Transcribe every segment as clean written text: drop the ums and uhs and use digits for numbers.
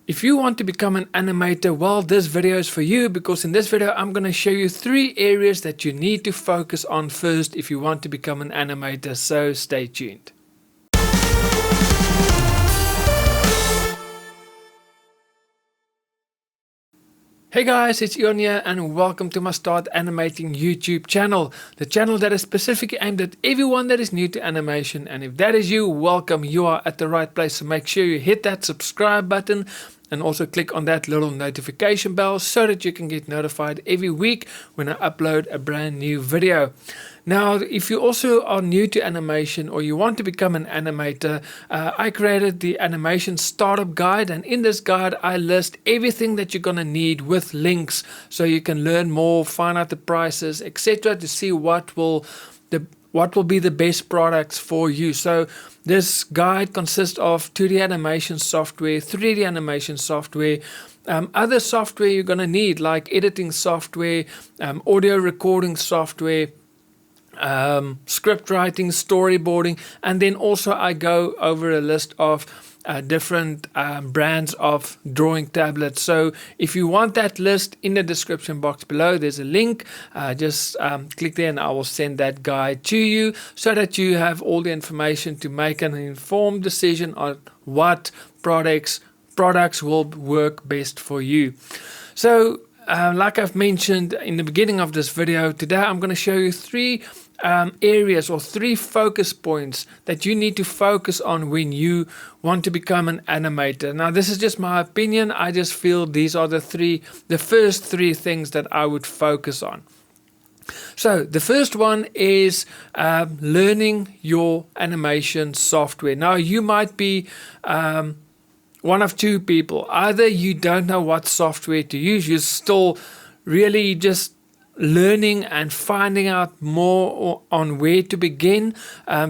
If you want to become an animator, well, this video is for you, because in this video I'm going to show you 3 areas that you need to focus on first if you want to become an animator, so stay tuned. Hey guys, it's Ion here and welcome to my Start Animating YouTube channel. The channel that is specifically aimed at everyone that is new to animation, and if that is you, welcome, you are at the right place. So make sure you hit that subscribe button and also click on that little notification bell so that you can get notified every week when I upload a brand new video. Now, if you also are new to animation or you want to become an animator, I created the animation startup guide, and in this guide I list everything that you're going to need with links so you can learn more, find out the prices, etc. to see what will be the best products for you. So this guide consists of 2D animation software, 3D animation software, other software you're going to need like editing software, audio recording software, script writing, storyboarding, and then also I go over a list of different brands of drawing tablets. So if you want that list, in the description box below there's a link. Just click there and I will send that guide to you so that you have all the information to make an informed decision on what products will work best for you. So like I've mentioned in the beginning of this video, today I'm going to show you 3 areas or 3 focus points that you need to focus on when you want to become an animator. Now, this is just my opinion. I just feel these are the first 3 things that I would focus on. So the first one is learning your animation software. Now, you might be one of 2 people. Either you don't know what software to use, you're still really just learning and finding out more on where to begin.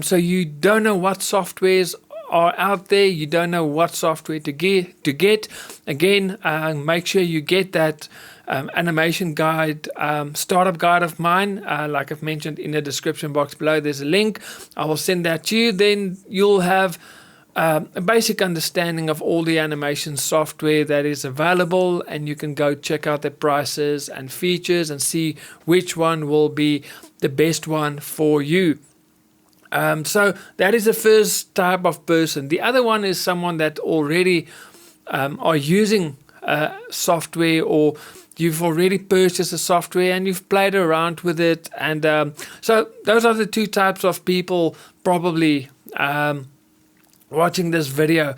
So you don't know what softwares are out there, you don't know what software to get. Again, make sure you get that animation guide, startup guide of mine. Like I've mentioned in the description box below, there's a link. I will send that to you. Then you'll have a basic understanding of all the animation software that is available, and you can go check out the prices and features and see which one will be the best one for you. So that is the first type of person. The other one is someone that already are using software, or you've already purchased a software and you've played around with it. And so those are the 2 types of people probably watching this video.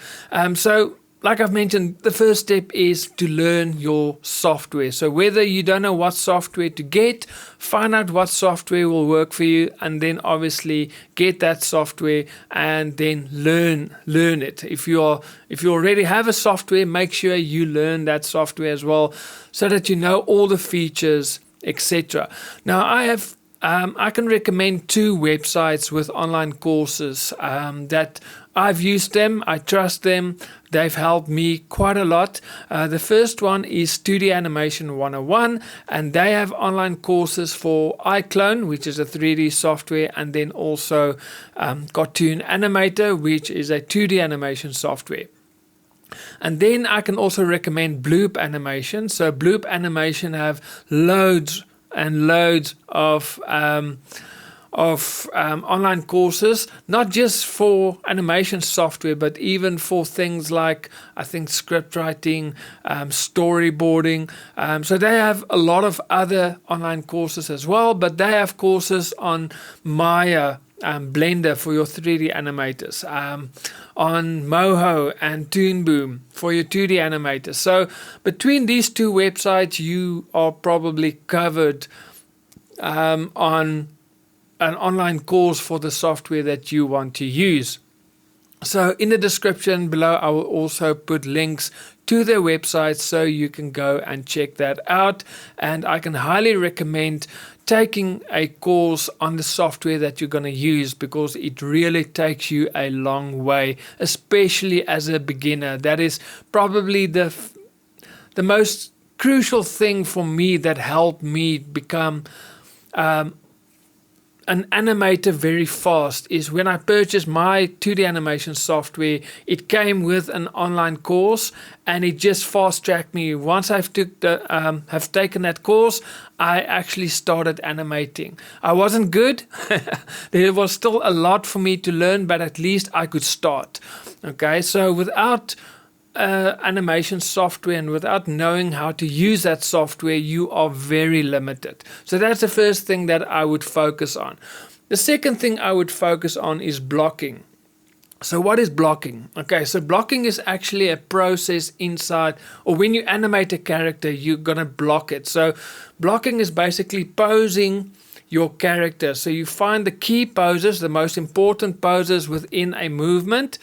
So like I've mentioned, the first step is to learn your software. So whether you don't know what software to get, find out what software will work for you, and then obviously get that software and then learn it. If you already have a software, make sure you learn that software as well so that you know all the features, etc. Now I can recommend 2 websites with online courses that I've used them, I trust them, they've helped me quite a lot. The first one is 2D Animation 101, and they have online courses for iClone, which is a 3D software, and then also Cartoon Animator, which is a 2D animation software. And then I can also recommend Bloop Animation. So Bloop Animation have loads and loads of online courses, not just for animation software, but even for things like, I think, script writing, storyboarding. So they have a lot of other online courses as well, but they have courses on Maya, Blender for your 3D animators, on Moho and Toon Boom for your 2D animators. So between these 2 websites, you are probably covered on an online course for the software that you want to use. So in the description below, I will also put links to their website so you can go and check that out. And I can highly recommend taking a course on the software that you're going to use, because it really takes you a long way, especially as a beginner. That is probably the most crucial thing for me that helped me become an animator very fast is when I purchased my 2D animation software, it came with an online course and it just fast tracked me. Once I've have taken that course, I actually started animating. I wasn't good. There was still a lot for me to learn, but at least I could start. Okay, so without animation software and without knowing how to use that software, you are very limited. So that's the first thing that I would focus on. The second thing I would focus on is blocking. So what is blocking? Okay, so blocking is actually a process inside, or when you animate a character, you're gonna block it. So blocking is basically posing your character. So you find the key poses, the most important poses within a movement,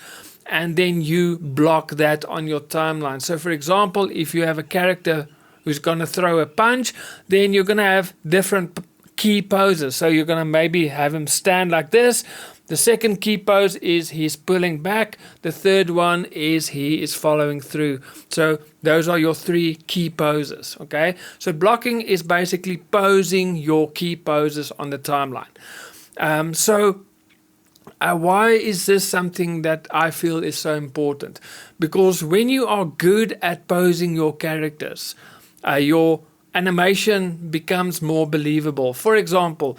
and then you block that on your timeline. So for example, if you have a character who's going to throw a punch, then you're going to have different key poses. So you're going to maybe have him stand like this. The second key pose is he's pulling back. The third one is he is following through. So those are your 3 key poses. Okay, so blocking is basically posing your key poses on the timeline. Why is this something that I feel is so important? Because when you are good at posing your characters, your animation becomes more believable. For example,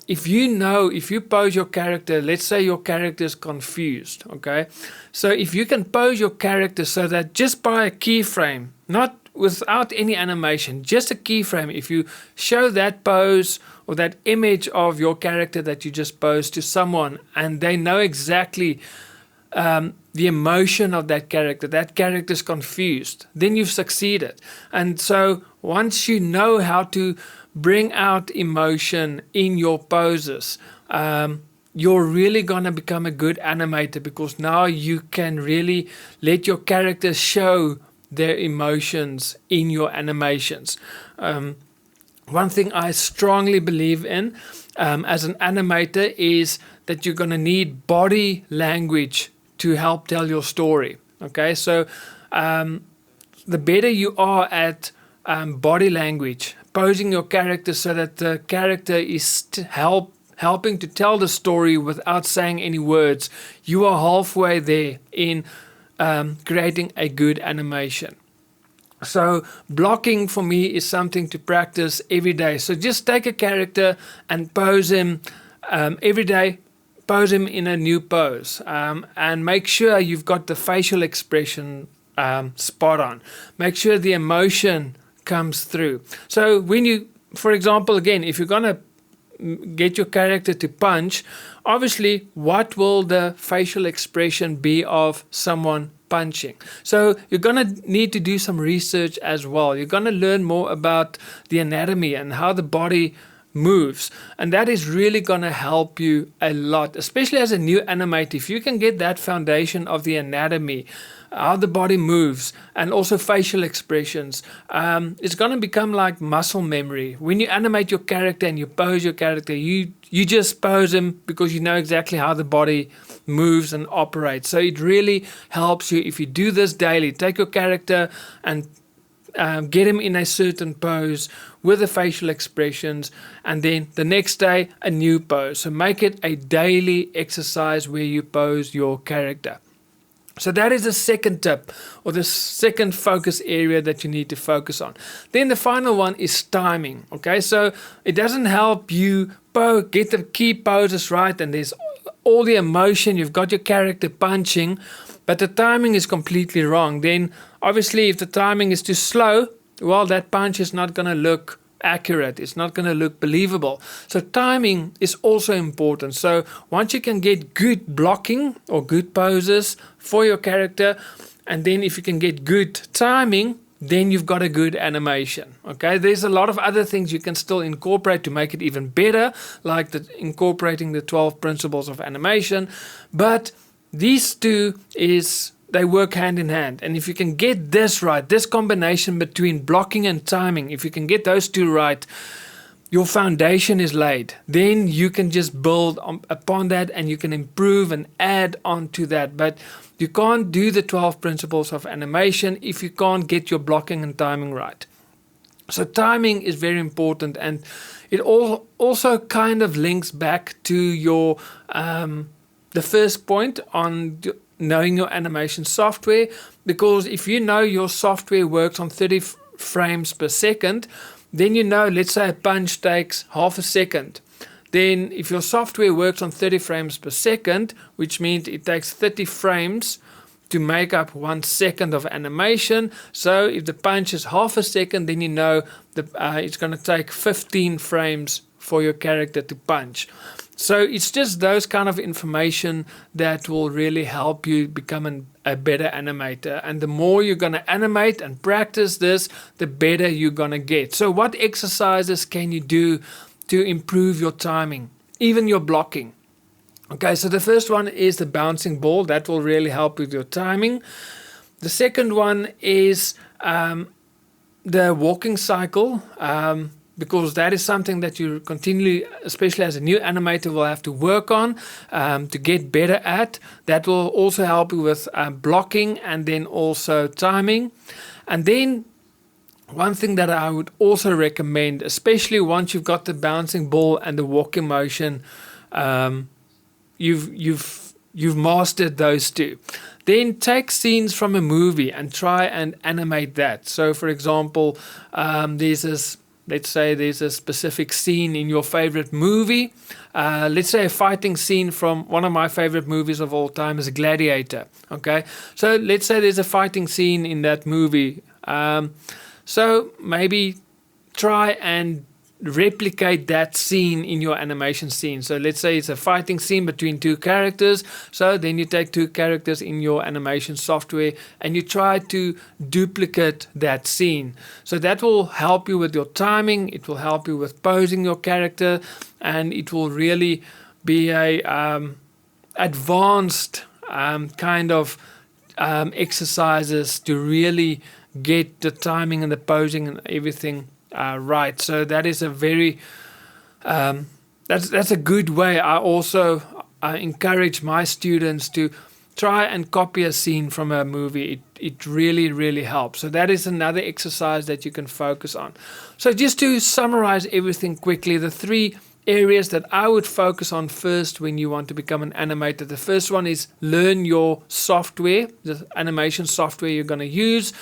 if you pose your character, let's say your character is confused, okay? So if you can pose your character so that just by a keyframe, not without any animation, just a keyframe, if you show that pose or that image of your character that you just posed to someone and they know exactly the emotion of that character's confused, then you've succeeded. And so once you know how to bring out emotion in your poses, you're really going to become a good animator, because now you can really let your characters show their emotions in your animations. One thing I strongly believe in as an animator is that you're going to need body language to help tell your story. Okay, so the better you are at body language, posing your character so that the character is helping to tell the story without saying any words, you are halfway there in creating a good animation. So blocking for me is something to practice every day. So just take a character and pose him every day. Pose him in a new pose, and make sure you've got the facial expression spot on. Make sure the emotion comes through. So when you, for example, again, if you're gonna get your character to punch, obviously what will the facial expression be of someone punching? So you're going to need to do some research as well. You're going to learn more about the anatomy and how the body moves, and that is really going to help you a lot, especially as a new animator. If you can get that foundation of the anatomy, how the body moves, and also facial expressions, it's going to become like muscle memory. When you animate your character and you pose your character, you just pose him because you know exactly how the body moves and operates. So it really helps you if you do this daily. Take your character and get him in a certain pose with the facial expressions, and then the next day a new pose. So make it a daily exercise where you pose your character. So that is the second tip, or the second focus area that you need to focus on. Then the final one is timing. Okay, so it doesn't help you get the key poses right and there's all the emotion, you've got your character punching, but the timing is completely wrong. Then obviously if the timing is too slow, well, that punch is not going to look accurate. It's not going to look believable. So timing is also important. So once you can get good blocking or good poses for your character, and then if you can get good timing, then you've got a good animation. Okay, there's a lot of other things you can still incorporate to make it even better, like incorporating the 12 principles of animation, but these two they work hand in hand. And if you can get this right, this combination between blocking and timing, if you can get those two right, your foundation is laid. Then you can just build upon that, and you can improve and add on to that. But you can't do the 12 principles of animation if you can't get your blocking and timing right. So timing is very important, and it also kind of links back to your the first point on knowing your animation software, because if you know your software works on 30 frames per second, then you know, let's say a punch takes half a second. Then if your software works on 30 frames per second, which means it takes 30 frames to make up 1 second of animation. So if the punch is half a second, then you know it's going to take 15 frames for your character to punch. So it's just those kind of information that will really help you become a better animator. And the more you're going to animate and practice this, the better you're going to get. So what exercises can you do to improve your timing, even your blocking? Okay, so the first one is the bouncing ball. That will really help with your timing. The second one is the walking cycle, because that is something that you continually, especially as a new animator, will have to work on to get better at. That will also help you with blocking and then also timing. And then one thing that I would also recommend, especially once you've got the bouncing ball and the walking motion, you've mastered those two, then take scenes from a movie and try and animate that. So for example, let's say there's a specific scene in your favorite movie. Let's say a fighting scene from one of my favorite movies of all time is Gladiator. Okay, so let's say there's a fighting scene in that movie. So maybe try and replicate that scene in your animation scene. So let's say it's a fighting scene between two characters. So then you take two characters in your animation software and you try to duplicate that scene. So that will help you with your timing. It will help you with posing your character, and it will really be a advanced kind of exercises to really get the timing and the posing and everything right. So that is a very that's a good way. I also encourage my students to try and copy a scene from a movie. It really helps. So that is another exercise that you can focus on. So just to summarize everything quickly, the 3 areas that I would focus on first when you want to become an animator. The first one is learn your software, the animation software you're going to use.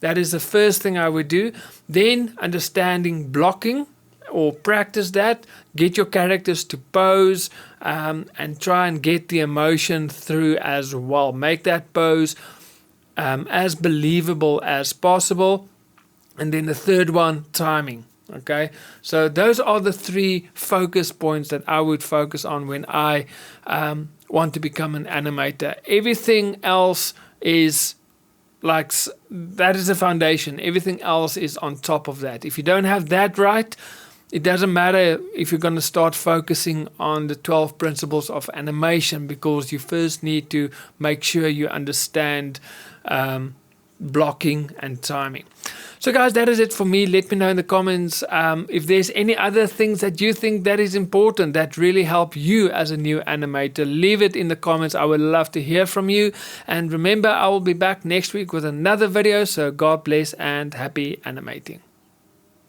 That is the first thing I would do. Then understanding blocking, or practice that. Get your characters to pose and try and get the emotion through as well. Make that pose as believable as possible. And then the third one, timing. Okay, so those are the 3 focus points that I would focus on when I want to become an animator. Everything else is that is the foundation. Everything else is on top of that. If you don't have that right, it doesn't matter if you're going to start focusing on the 12 principles of animation, because you first need to make sure you understand blocking and timing. So guys, that is it for me. Let me know in the comments if there's any other things that you think that is important, that really help you as a new animator. Leave it in the comments. I would love to hear from you. And remember, I will be back next week with another video. So God bless and happy animating.